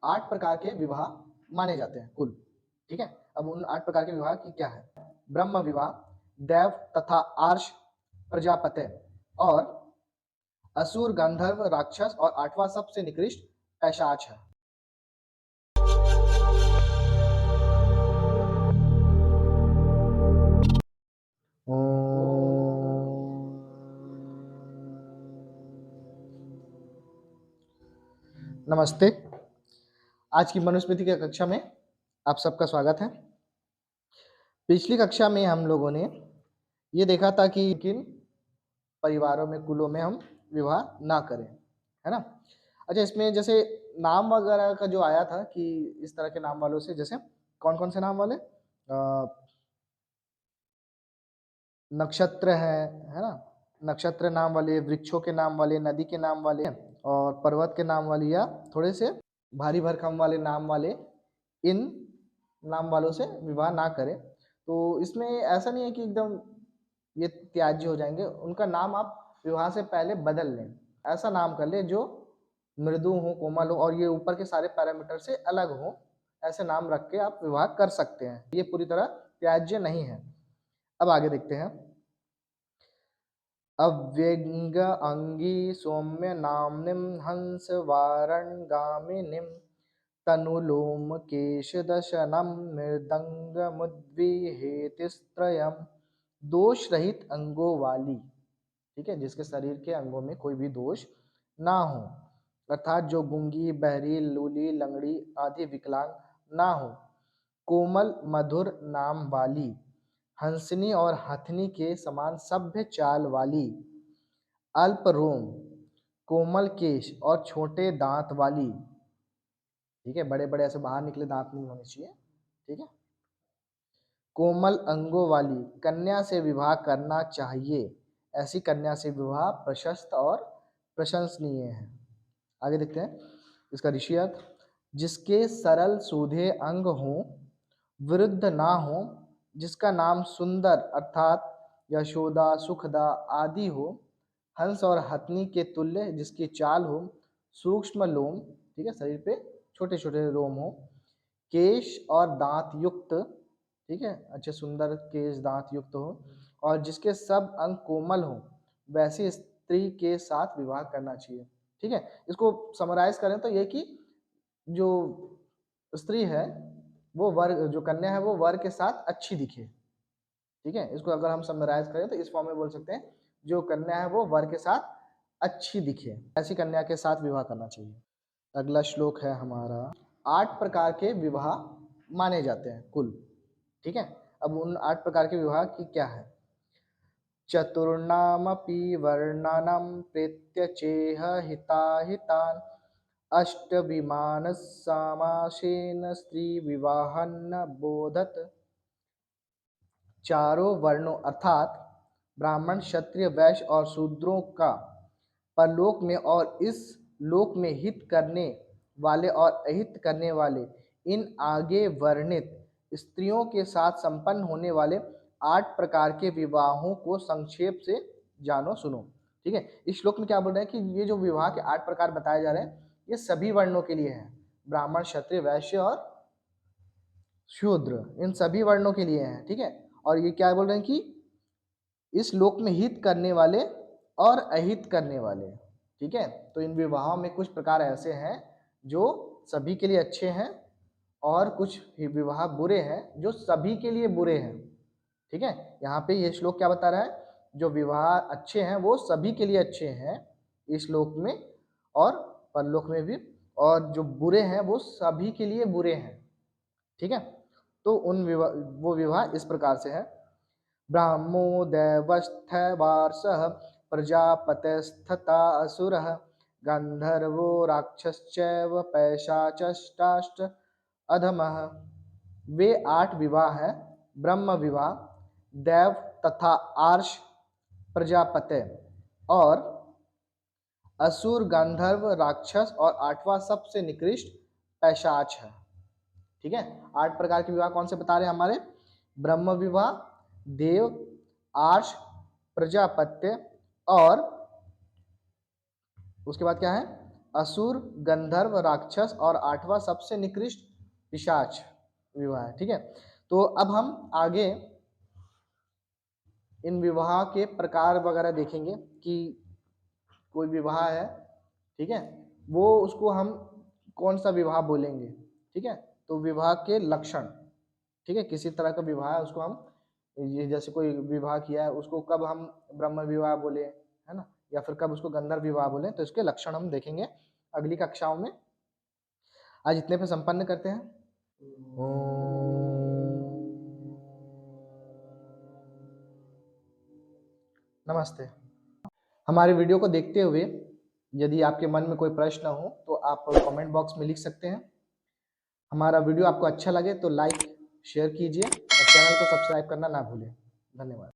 8 प्रकार के विवाह माने जाते हैं कुल। ठीक है, अब उन 8 प्रकार के विवाह की क्या है? ब्रह्म विवाह, देव तथा आर्ष प्रजापति और असुर गंधर्व राक्षस और 8वां सबसे निकृष्ट पैशाच है। नमस्ते, आज की मनुस्मृति की कक्षा में आप सबका स्वागत है। पिछली कक्षा में हम लोगों ने ये देखा था कि किन परिवारों में, कुलों में हम विवाह ना करें, है ना? अच्छा, इसमें जैसे नाम वगैरह का जो आया था कि इस तरह के नाम वालों से, जैसे कौन-कौन से नाम वाले? नक्षत्र है ना? नक्षत्र नाम वाले, वृक्षों के नाम वाले, नदी के नाम वाले और पर्वत के नाम वाले, या थोड़े से भारी भरकम वाले नाम वाले, इन नाम वालों से विवाह ना करें। तो इसमें ऐसा नहीं है कि एकदम ये त्याज्य हो जाएंगे, उनका नाम आप विवाह से पहले बदल लें। ऐसा नाम कर ले जो मृदु हो, कोमल हो और ये ऊपर के सारे पैरामीटर से अलग हो, ऐसे नाम रख के आप विवाह कर सकते हैं। ये पूरी तरह त्याज्य नहीं है। अब आगे देखते हैं। अव्यंग अंगी सौम्य नाम्निम हंस वारणगामिनीम तनुलोम केशदशनम मृदंग मुद्विहेतिस्त्रयम, दोष रहित अंगों वाली। ठीक है, जिसके शरीर के अंगों में कोई भी दोष ना हो, अर्थात जो गूंगी, बहरी, लूली, लंगड़ी आदि विकलांग ना हो। कोमल मधुर नाम वाली, हंसनी और हथनी के समान सभ्य चाल वाली, अल्प रोम, कोमल केश और छोटे दांत वाली। ठीक है, बड़े बड़े ऐसे बाहर निकले दांत नहीं होने चाहिए। ठीक है, कोमल अंगों वाली कन्या से विवाह करना चाहिए। ऐसी कन्या से विवाह प्रशस्त और प्रशंसनीय है। आगे देखते हैं इसका ऋषि अर्थ। जिसके सरल सूधे अंग हो, वृद्ध ना हो, जिसका नाम सुंदर अर्थात यशोदा, सुखदा आदि हो, हंस और हथनी के तुल्य जिसकी चाल हो, सूक्ष्म लोम, ठीक है, शरीर पे छोटे छोटे रोम हो, केश और दांत युक्त, ठीक है, अच्छे सुंदर केश दांत युक्त हो और जिसके सब अंग कोमल हो, वैसी स्त्री के साथ विवाह करना चाहिए। ठीक है, इसको समराइज करें तो ये कि जो स्त्री है वो वर, जो कन्या है वो वर के साथ अच्छी दिखे। ठीक है, इसको अगर हम समराइज करें तो इस फॉर्म में बोल सकते हैं, जो कन्या है वो वर के साथ अच्छी दिखे, ऐसी कन्या के साथ विवाह करना चाहिए। अगला श्लोक है हमारा। 8 प्रकार के विवाह माने जाते हैं कुल। ठीक है, अब उन 8 प्रकार के विवाह की क्या है? चतुर्णामपि वर्णानां प्रेत्य चेह हिताहितान् अष्टविमान समासेन स्त्री विवाहन्न बोधत। चारों वर्णों अर्थात ब्राह्मण, क्षत्रिय, वैश्य और शूद्रों का परलोक में और इस लोक में हित करने वाले और अहित करने वाले इन आगे वर्णित स्त्रियों के साथ संपन्न होने वाले 8 प्रकार के विवाहों को संक्षेप से जानो सुनो। ठीक है, इस श्लोक में क्या बोल रहे हैं कि ये जो विवाह के 8 प्रकार बताए जा रहे हैं ये सभी वर्णों के लिए हैं। ब्राह्मण, क्षत्रिय, वैश्य और शूद्र, इन सभी वर्णों के लिए हैं। ठीक है, और ये क्या बोल रहे हैं कि इस लोक में हित करने वाले और अहित करने वाले। ठीक है, तो इन विवाहों में कुछ प्रकार ऐसे हैं जो सभी के लिए अच्छे हैं और कुछ विवाह बुरे हैं जो सभी के लिए बुरे हैं। ठीक है, यहाँ पे ये श्लोक क्या बता रहा है? जो विवाह अच्छे हैं वो सभी के लिए अच्छे हैं इस लोक में और परलोक में भी, और जो बुरे हैं वो सभी के लिए बुरे हैं। ठीक है, तो उन विवाह, वो विवाह इस प्रकार से है। ब्राह्मो दैवस्थ वार्षः प्रजापतिस्तथा असुरः गंधर्वो राक्षसश्चैव पैशाचष्टाश्च अधमः। वे 8 विवाह है: ब्रह्म विवाह, देव तथा आर्ष प्रजापति और असुर, गंधर्व, राक्षस और 8वां सबसे निकृष्ट पैशाच है। ठीक है, 8 प्रकार के विवाह कौन से बता रहे हैं हमारे? ब्रह्म विवाह, देव, आर्ष, प्रजापत्य और उसके बाद क्या है? असुर, गंधर्व, राक्षस और 8वां सबसे निकृष्ट पिशाच विवाह है। ठीक है, तो अब हम आगे इन विवाह के प्रकार वगैरह देखेंगे कि कोई विवाह है, ठीक है, वो उसको हम कौन सा विवाह बोलेंगे। ठीक है, तो विवाह के लक्षण, ठीक है, किसी तरह का विवाह है उसको हम, ये जैसे कोई विवाह किया है उसको कब हम ब्रह्म विवाह बोले, है ना, या फिर कब उसको गंधर्व विवाह बोले, तो इसके लक्षण हम देखेंगे अगली कक्षाओं में। आज इतने पे संपन्न करते हैं। नमस्ते। हमारे वीडियो को देखते हुए यदि आपके मन में कोई प्रश्न हो तो आप कमेंट बॉक्स में लिख सकते हैं। हमारा वीडियो आपको अच्छा लगे तो लाइक शेयर कीजिए और चैनल को सब्सक्राइब करना ना भूलें। धन्यवाद।